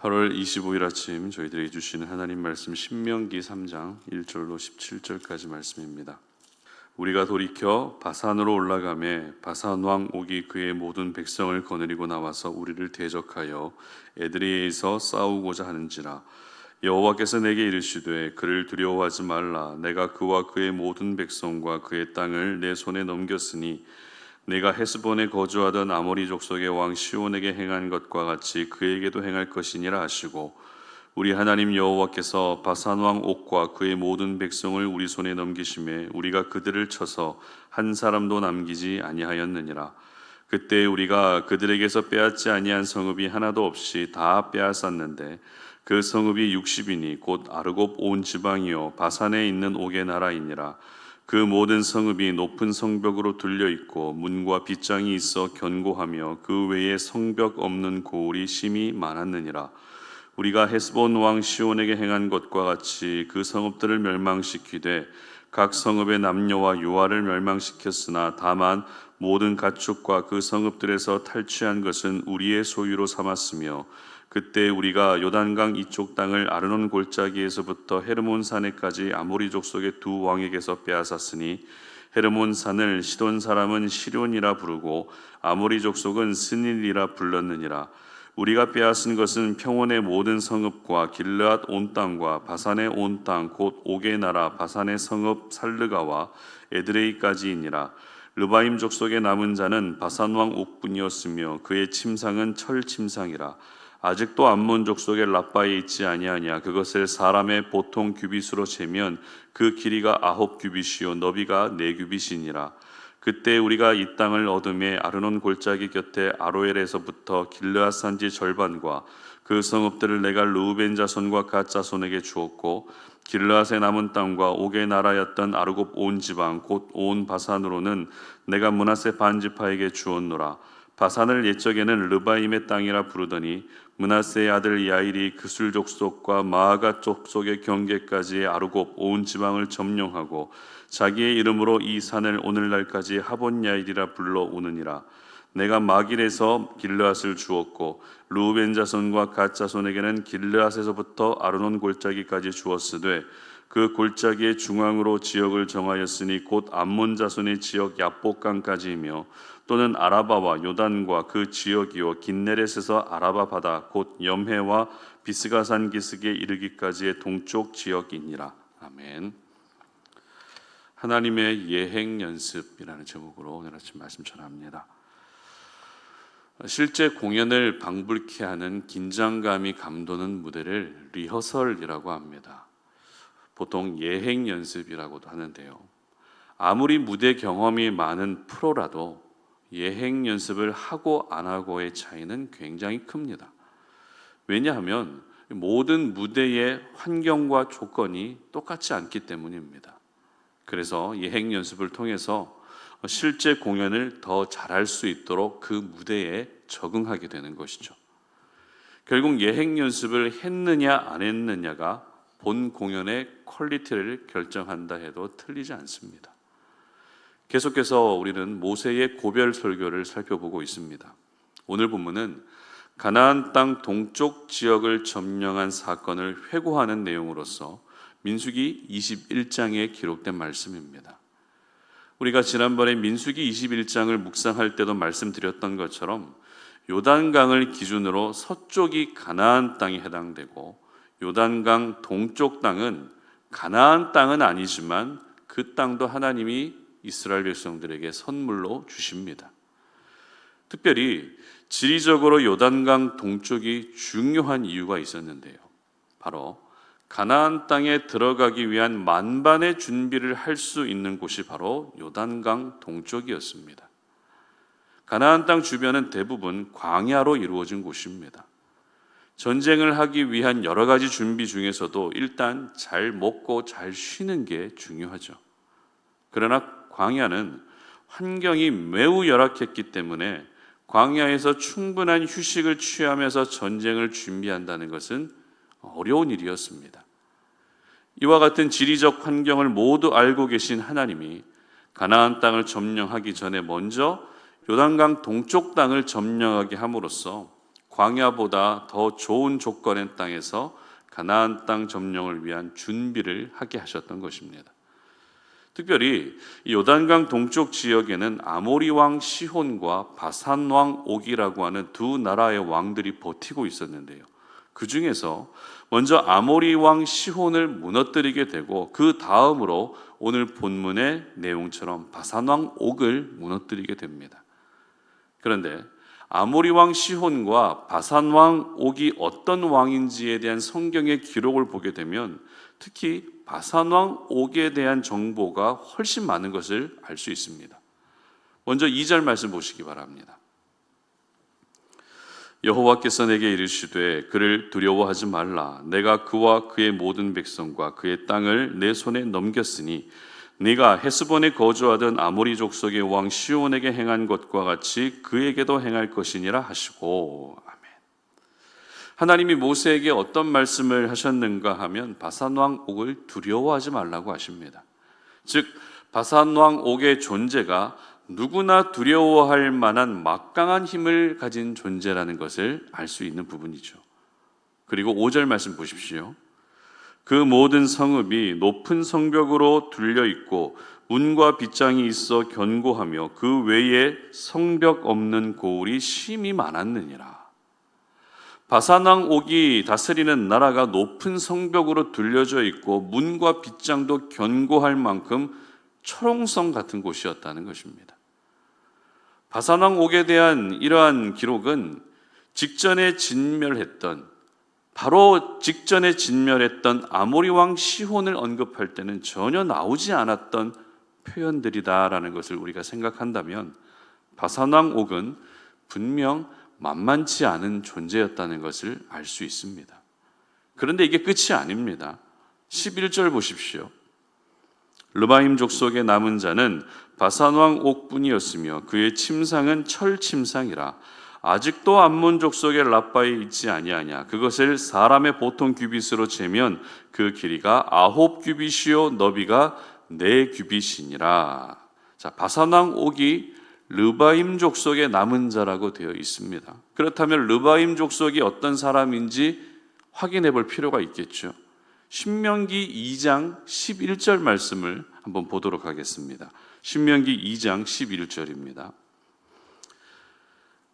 8월 25일 아침 저희들에게 주시는 하나님 말씀 신명기 3장 1절로 17절까지 말씀입니다. 우리가 돌이켜 바산으로 올라가매 바산 왕 옥이 그의 모든 백성을 거느리고 나와서 우리를 대적하여 에드레이에서 싸우고자 하는지라. 여호와께서 내게 이르시되 그를 두려워하지 말라. 내가 그와 그의 모든 백성과 그의 땅을 내 손에 넘겼으니 내가 헤스본에 거주하던 아모리 족속의 왕 시온에게 행한 것과 같이 그에게도 행할 것이니라 하시고, 우리 하나님 여호와께서 바산 왕 옥과 그의 모든 백성을 우리 손에 넘기심에 우리가 그들을 쳐서 한 사람도 남기지 아니하였느니라. 그때 우리가 그들에게서 빼앗지 아니한 성읍이 하나도 없이 다 빼앗았는데 그 성읍이 60이니 곧 아르곱 온 지방이요 바산에 있는 옥의 나라이니라. 그 모든 성읍이 높은 성벽으로 둘려 있고 문과 빗장이 있어 견고하며 그 외에 성벽 없는 고을이 심히 많았느니라. 우리가 헤스본 왕 시온에게 행한 것과 같이 그 성읍들을 멸망시키되 각 성읍의 남녀와 유아를 멸망시켰으나 다만 모든 가축과 그 성읍들에서 탈취한 것은 우리의 소유로 삼았으며, 그때 우리가 요단강 이쪽 땅을 아르논 골짜기에서부터 헤르몬 산에까지 아모리 족속의 두 왕에게서 빼앗았으니 헤르몬 산을 시돈 사람은 시론이라 부르고 아모리 족속은 스닐이라 불렀느니라. 우리가 빼앗은 것은 평원의 모든 성읍과 길르앗 온 땅과 바산의 온 땅 곧 옥의 나라 바산의 성읍 살르가와 에드레이까지이니라. 르바임 족속의 남은 자는 바산 왕 옥뿐이었으며 그의 침상은 철 침상이라. 아직도 암몬 족속의 라빠에 있지 아니하냐. 그것을 사람의 보통 규빗으로 재면 그 길이가 9규빗이요 너비가 4규빗이니라. 그때 우리가 이 땅을 얻음에 아르논 골짜기 곁에 아로엘에서부터 길르앗 산지 절반과 그 성읍들을 내가 르우벤 자손과 갓 자손에게 주었고, 길르앗의 남은 땅과 옥의 나라였던 아르곱 온 지방 곧 온 바산으로는 내가 므낫세 반지파에게 주었노라. 바산을 옛적에는 르바임의 땅이라 부르더니 므낫세의 아들 야일이 그술 족속과 마아가 족속의 경계까지의 아르곱 온 지방을 점령하고 자기의 이름으로 이 산을 오늘날까지 하본 야일이라 불러오느니라. 내가 마길에서 길르앗을 주었고 르우벤 자손과 갓 자손에게는 길르앗에서부터 아르논 골짜기까지 주었으되 그 골짜기의 중앙으로 지역을 정하였으니 곧 암몬 자손의 지역 야복강까지이며 또는 아라바와 요단과 그 지역이요 긴네렛에서 아라바 바다 곧 염해와 비스가산 기슭에 이르기까지의 동쪽 지역이니라. 아멘. 하나님의 예행 연습이라는 제목으로 오늘 아침 말씀 전합니다. 실제 공연을 방불케 하는 긴장감이 감도는 무대를 리허설이라고 합니다. 보통 예행 연습이라고도 하는데요. 아무리 무대 경험이 많은 프로라도 예행 연습을 하고 안 하고의 차이는 굉장히 큽니다. 왜냐하면 모든 무대의 환경과 조건이 똑같지 않기 때문입니다. 그래서 예행 연습을 통해서 실제 공연을 더 잘할 수 있도록 그 무대에 적응하게 되는 것이죠. 결국 예행 연습을 했느냐 안 했느냐가 본 공연의 퀄리티를 결정한다 해도 틀리지 않습니다. 계속해서 우리는 모세의 고별 설교를 살펴보고 있습니다. 오늘 본문은 가나안 땅 동쪽 지역을 점령한 사건을 회고하는 내용으로서 민수기 21장에 기록된 말씀입니다. 우리가 지난번에 민수기 21장을 묵상할 때도 말씀드렸던 것처럼 요단강을 기준으로 서쪽이 가나안 땅에 해당되고 요단강 동쪽 땅은 가나안 땅은 아니지만 그 땅도 하나님이 이스라엘 백성들에게 선물로 주십니다. 특별히 지리적으로 요단강 동쪽이 중요한 이유가 있었는데요. 바로 가나안 땅에 들어가기 위한 만반의 준비를 할 수 있는 곳이 바로 요단강 동쪽이었습니다. 가나안 땅 주변은 대부분 광야로 이루어진 곳입니다. 전쟁을 하기 위한 여러 가지 준비 중에서도 일단 잘 먹고 잘 쉬는 게 중요하죠. 그러나 광야는 환경이 매우 열악했기 때문에 광야에서 충분한 휴식을 취하면서 전쟁을 준비한다는 것은 어려운 일이었습니다. 이와 같은 지리적 환경을 모두 알고 계신 하나님이 가나안 땅을 점령하기 전에 먼저 요단강 동쪽 땅을 점령하게 함으로써 광야보다 더 좋은 조건의 땅에서 가나안 땅 점령을 위한 준비를 하게 하셨던 것입니다. 특별히 요단강 동쪽 지역에는 아모리 왕 시혼과 바산 왕 옥이라고 하는 두 나라의 왕들이 버티고 있었는데요. 그 중에서 먼저 아모리 왕 시혼을 무너뜨리게 되고 그 다음으로 오늘 본문의 내용처럼 바산 왕 옥을 무너뜨리게 됩니다. 그런데 아모리 왕 시혼과 바산 왕 옥이 어떤 왕인지에 대한 성경의 기록을 보게 되면 특히 바산 왕 옥에 대한 정보가 훨씬 많은 것을 알 수 있습니다. 먼저 2절 말씀 보시기 바랍니다. 여호와께서 내게 이르시되 그를 두려워하지 말라. 내가 그와 그의 모든 백성과 그의 땅을 내 손에 넘겼으니 네가 헤스본에 거주하던 아모리 족속의 왕 시온에게 행한 것과 같이 그에게도 행할 것이니라 하시고. 아멘. 하나님이 모세에게 어떤 말씀을 하셨는가 하면 바산 왕 옥을 두려워하지 말라고 하십니다. 즉 바산 왕 옥의 존재가 누구나 두려워할 만한 막강한 힘을 가진 존재라는 것을 알 수 있는 부분이죠. 그리고 5절 말씀 보십시오. 그 모든 성읍이 높은 성벽으로 둘려 있고 문과 빗장이 있어 견고하며 그 외에 성벽 없는 고을이 심히 많았느니라. 바산 왕 옥이 다스리는 나라가 높은 성벽으로 둘려져 있고 문과 빗장도 견고할 만큼 철옹성 같은 곳이었다는 것입니다. 바산 왕 옥에 대한 이러한 기록은 바로 직전에 진멸했던 아모리 왕 시혼을 언급할 때는 전혀 나오지 않았던 표현들이다라는 것을 우리가 생각한다면 바산 왕 옥은 분명 만만치 않은 존재였다는 것을 알 수 있습니다. 그런데 이게 끝이 아닙니다. 11절 보십시오. 르바임 족속의 남은 자는 바산 왕 옥뿐이었으며 그의 침상은 철 침상이라. 아직도 암몬 족속의 라빠에 있지 아니하냐. 그것을 사람의 보통 규빗으로 재면 그 길이가 9 규빗이요 너비가 4 규빗이니라. 자, 바산 왕 옥이 르바임 족속의 남은 자라고 되어 있습니다. 그렇다면 르바임 족속이 어떤 사람인지 확인해 볼 필요가 있겠죠. 신명기 2장 11절 말씀을 한번 보도록 하겠습니다. 신명기 2장 11절입니다.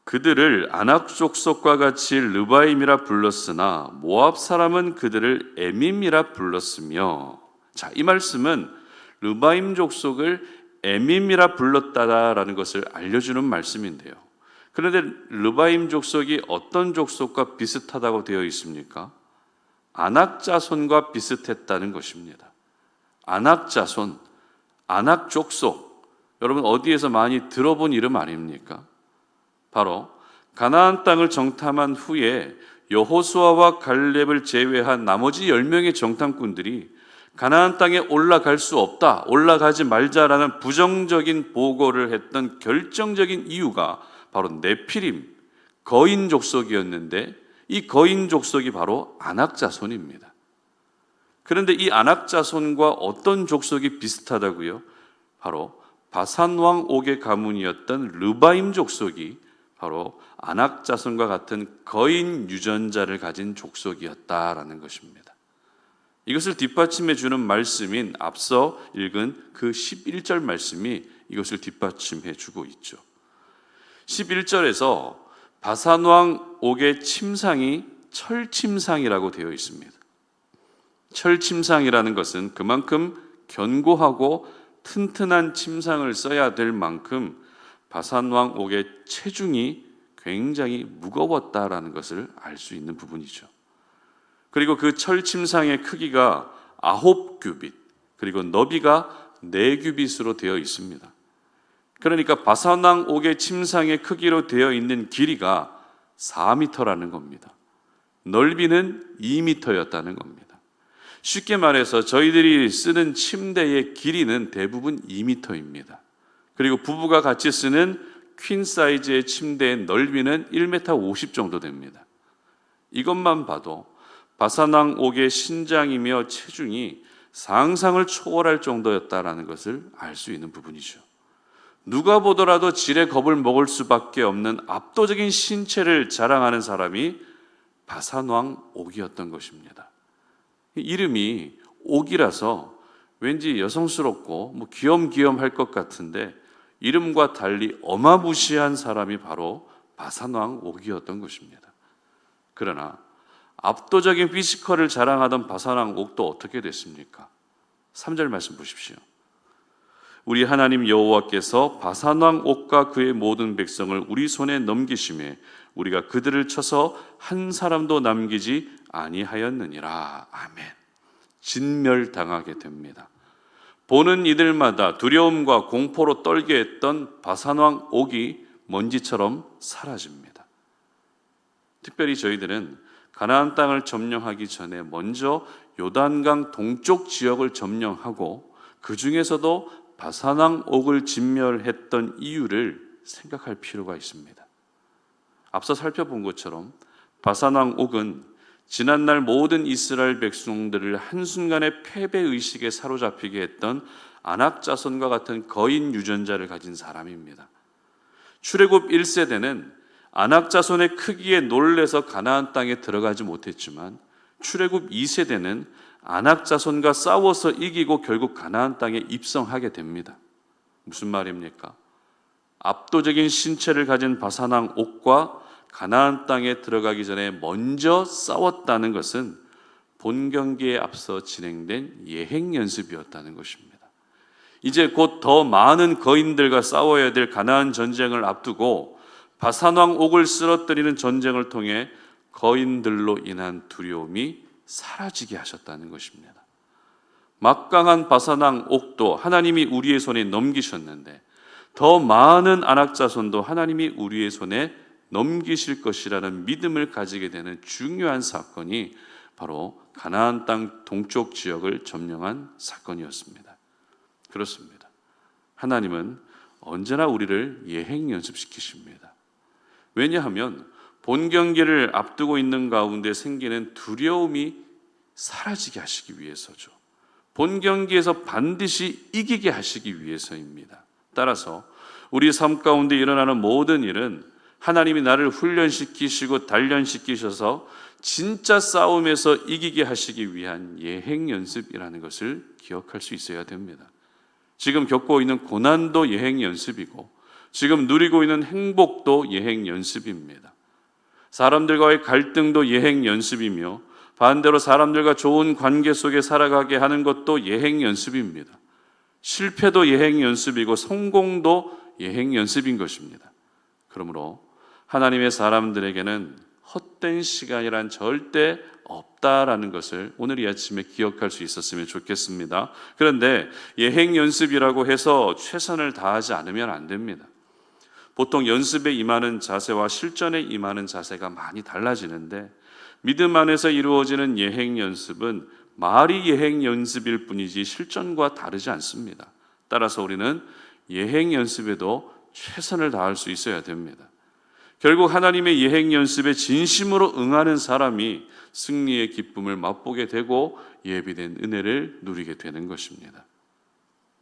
그들을 아낙 족속과 같이 르바임이라 불렀으나 모압 사람은 그들을 에밈이라 불렀으며. 자, 이 말씀은 르바임 족속을 에밈이라 불렀다라는 것을 알려주는 말씀인데요. 그런데 르바임 족속이 어떤 족속과 비슷하다고 되어 있습니까? 아낙 자손과 비슷했다는 것입니다. 아낙 자손, 아낙 족속, 여러분 어디에서 많이 들어본 이름 아닙니까? 바로 가나안 땅을 정탐한 후에 여호수아와 갈렙을 제외한 나머지 10명의 정탐꾼들이 가나안 땅에 올라갈 수 없다, 올라가지 말자라는 부정적인 보고를 했던 결정적인 이유가 바로 네피림, 거인 족속이었는데 이 거인 족속이 바로 아낙 자손입니다. 그런데 이 아낙 자손과 어떤 족속이 비슷하다고요? 바로 바산 왕 옥의 가문이었던 르바임 족속이 바로 아낙 자손과 같은 거인 유전자를 가진 족속이었다라는 것입니다. 이것을 뒷받침해 주는 말씀인 앞서 읽은 그 11절 말씀이 이것을 뒷받침해 주고 있죠. 11절에서 바산 왕 옥의 침상이 철침상이라고 되어 있습니다. 철침상이라는 것은 그만큼 견고하고 튼튼한 침상을 써야 될 만큼 바산 왕 옥의 체중이 굉장히 무거웠다라는 것을 알 수 있는 부분이죠. 그리고 그 철침상의 크기가 9 규빗, 그리고 너비가 4 규빗으로 되어 있습니다. 그러니까 바산 왕 옥의 침상의 크기로 되어 있는 길이가 4m라는 겁니다. 넓이는 2m였다는 겁니다. 쉽게 말해서 저희들이 쓰는 침대의 길이는 대부분 2m입니다. 그리고 부부가 같이 쓰는 퀸 사이즈의 침대의 넓이는 1m 50 정도 됩니다. 이것만 봐도 바산 왕 옥의 신장이며 체중이 상상을 초월할 정도였다라는 것을 알 수 있는 부분이죠. 누가 보더라도 지레 겁을 먹을 수밖에 없는 압도적인 신체를 자랑하는 사람이 바산왕 옥이었던 것입니다. 이름이 옥이라서 왠지 여성스럽고 귀염귀염할 것 같은데 이름과 달리 어마무시한 사람이 바로 바산왕 옥이었던 것입니다. 그러나 압도적인 피지컬을 자랑하던 바산왕 옥도 어떻게 됐습니까? 3절 말씀 보십시오. 우리 하나님 여호와께서 바산왕 옥과 그의 모든 백성을 우리 손에 넘기심에 우리가 그들을 쳐서 한 사람도 남기지 아니하였느니라. 아멘. 진멸당하게 됩니다. 보는 이들마다 두려움과 공포로 떨게 했던 바산왕 옥이 먼지처럼 사라집니다. 특별히 저희들은 가나안 땅을 점령하기 전에 먼저 요단강 동쪽 지역을 점령하고 그 중에서도 바산왕 옥을 진멸했던 이유를 생각할 필요가 있습니다. 앞서 살펴본 것처럼 바산왕 옥은 지난날 모든 이스라엘 백성들을 한순간에 패배의식에 사로잡히게 했던 아낙 자손과 같은 거인 유전자를 가진 사람입니다. 출애굽 1세대는 아낙 자손의 크기에 놀래서 가나안 땅에 들어가지 못했지만 출애굽 2세대는 아낙 자손과 싸워서 이기고 결국 가나안 땅에 입성하게 됩니다. 무슨 말입니까? 압도적인 신체를 가진 바산왕 옥과 가나안 땅에 들어가기 전에 먼저 싸웠다는 것은 본 경기에 앞서 진행된 예행 연습이었다는 것입니다. 이제 곧 더 많은 거인들과 싸워야 될 가나안 전쟁을 앞두고 바산왕 옥을 쓰러뜨리는 전쟁을 통해 거인들로 인한 두려움이 사라지게 하셨다는 것입니다. 막강한 바산왕 옥도 하나님이 우리의 손에 넘기셨는데 더 많은 아낙 자손도 하나님이 우리의 손에 넘기실 것이라는 믿음을 가지게 되는 중요한 사건이 바로 가나안 땅 동쪽 지역을 점령한 사건이었습니다. 그렇습니다. 하나님은 언제나 우리를 예행 연습시키십니다. 왜냐하면 본 경기를 앞두고 있는 가운데 생기는 두려움이 사라지게 하시기 위해서죠. 본 경기에서 반드시 이기게 하시기 위해서입니다. 따라서 우리 삶 가운데 일어나는 모든 일은 하나님이 나를 훈련시키시고 단련시키셔서 진짜 싸움에서 이기게 하시기 위한 예행 연습이라는 것을 기억할 수 있어야 됩니다. 지금 겪고 있는 고난도 예행 연습이고 지금 누리고 있는 행복도 예행 연습입니다. 사람들과의 갈등도 예행 연습이며 반대로 사람들과 좋은 관계 속에 살아가게 하는 것도 예행 연습입니다. 실패도 예행 연습이고 성공도 예행 연습인 것입니다. 그러므로 하나님의 사람들에게는 헛된 시간이란 절대 없다라는 것을 오늘 이 아침에 기억할 수 있었으면 좋겠습니다. 그런데 예행 연습이라고 해서 최선을 다하지 않으면 안 됩니다. 보통 연습에 임하는 자세와 실전에 임하는 자세가 많이 달라지는데 믿음 안에서 이루어지는 예행 연습은 말이 예행 연습일 뿐이지 실전과 다르지 않습니다. 따라서 우리는 예행 연습에도 최선을 다할 수 있어야 됩니다. 결국 하나님의 예행 연습에 진심으로 응하는 사람이 승리의 기쁨을 맛보게 되고 예비된 은혜를 누리게 되는 것입니다.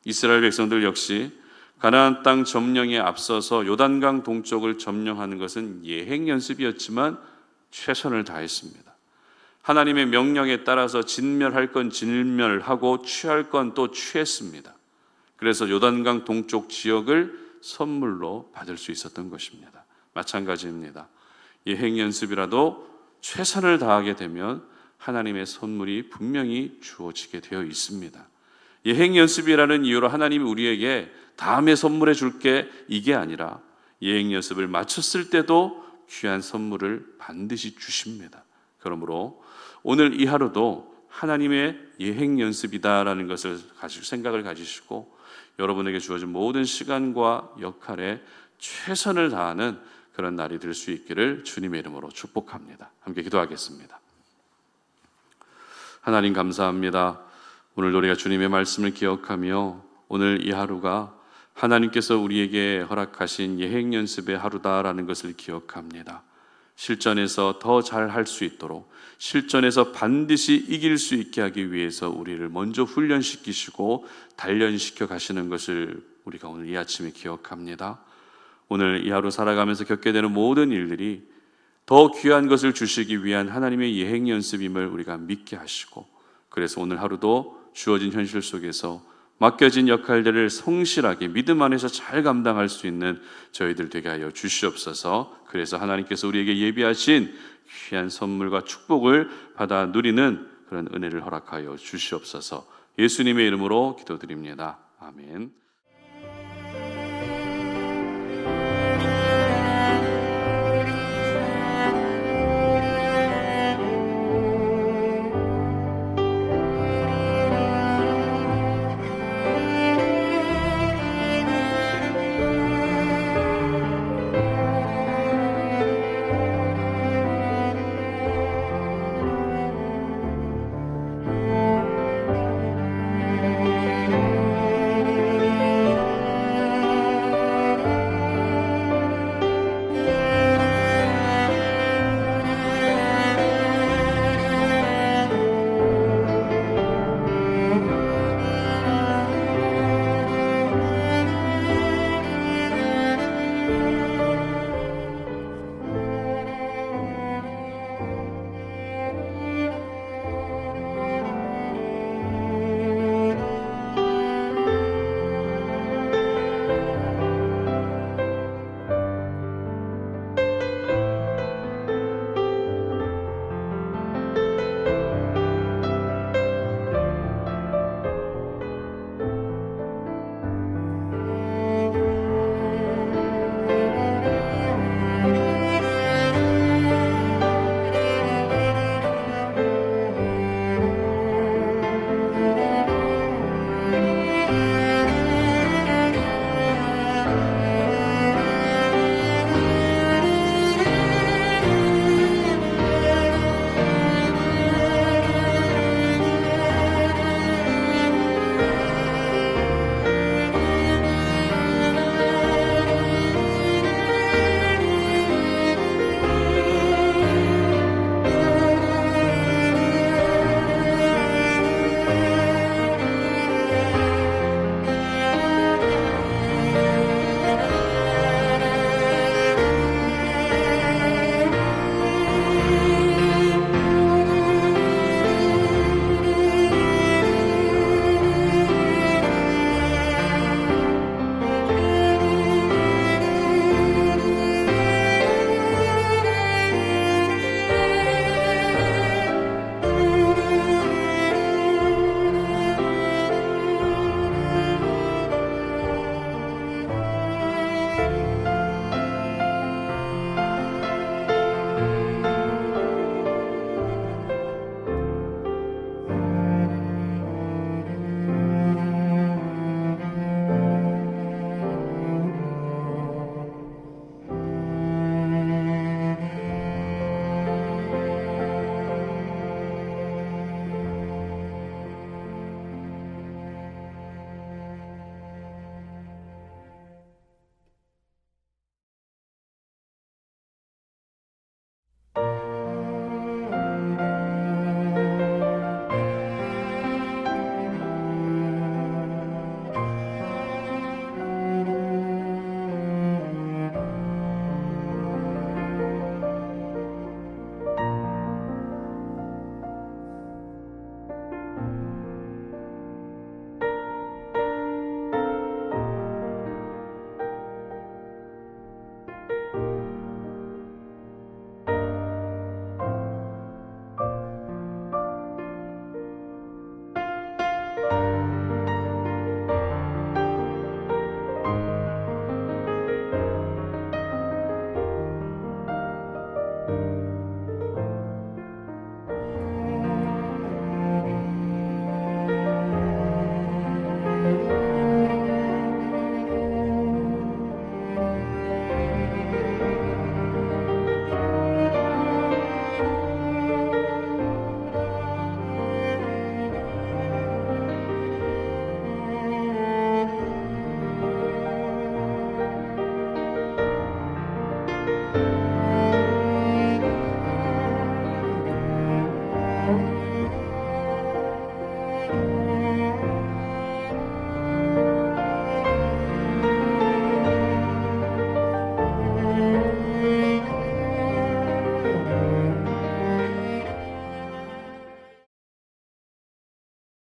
이스라엘 백성들 역시 가나안 땅 점령에 앞서서 요단강 동쪽을 점령하는 것은 예행 연습이었지만 최선을 다했습니다. 하나님의 명령에 따라서 진멸할 건 진멸하고 취할 건 또 취했습니다. 그래서 요단강 동쪽 지역을 선물로 받을 수 있었던 것입니다. 마찬가지입니다. 예행 연습이라도 최선을 다하게 되면 하나님의 선물이 분명히 주어지게 되어 있습니다. 예행 연습이라는 이유로 하나님이 우리에게 다음에 선물해 줄게 이게 아니라 예행 연습을 마쳤을 때도 귀한 선물을 반드시 주십니다. 그러므로 오늘 이 하루도 하나님의 예행 연습이다라는 것을 가지고 생각을 가지시고 여러분에게 주어진 모든 시간과 역할에 최선을 다하는 그런 날이 될 수 있기를 주님의 이름으로 축복합니다. 함께 기도하겠습니다. 하나님 감사합니다. 오늘 우리가 주님의 말씀을 기억하며 오늘 이 하루가 하나님께서 우리에게 허락하신 예행 연습의 하루다라는 것을 기억합니다. 실전에서 더 잘할 수 있도록 실전에서 반드시 이길 수 있게 하기 위해서 우리를 먼저 훈련시키시고 단련시켜 가시는 것을 우리가 오늘 이 아침에 기억합니다. 오늘 이 하루 살아가면서 겪게 되는 모든 일들이 더 귀한 것을 주시기 위한 하나님의 예행 연습임을 우리가 믿게 하시고, 그래서 오늘 하루도 주어진 현실 속에서 맡겨진 역할들을 성실하게 믿음 안에서 잘 감당할 수 있는 저희들 되게 하여 주시옵소서. 그래서 하나님께서 우리에게 예비하신 귀한 선물과 축복을 받아 누리는 그런 은혜를 허락하여 주시옵소서. 예수님의 이름으로 기도드립니다. 아멘.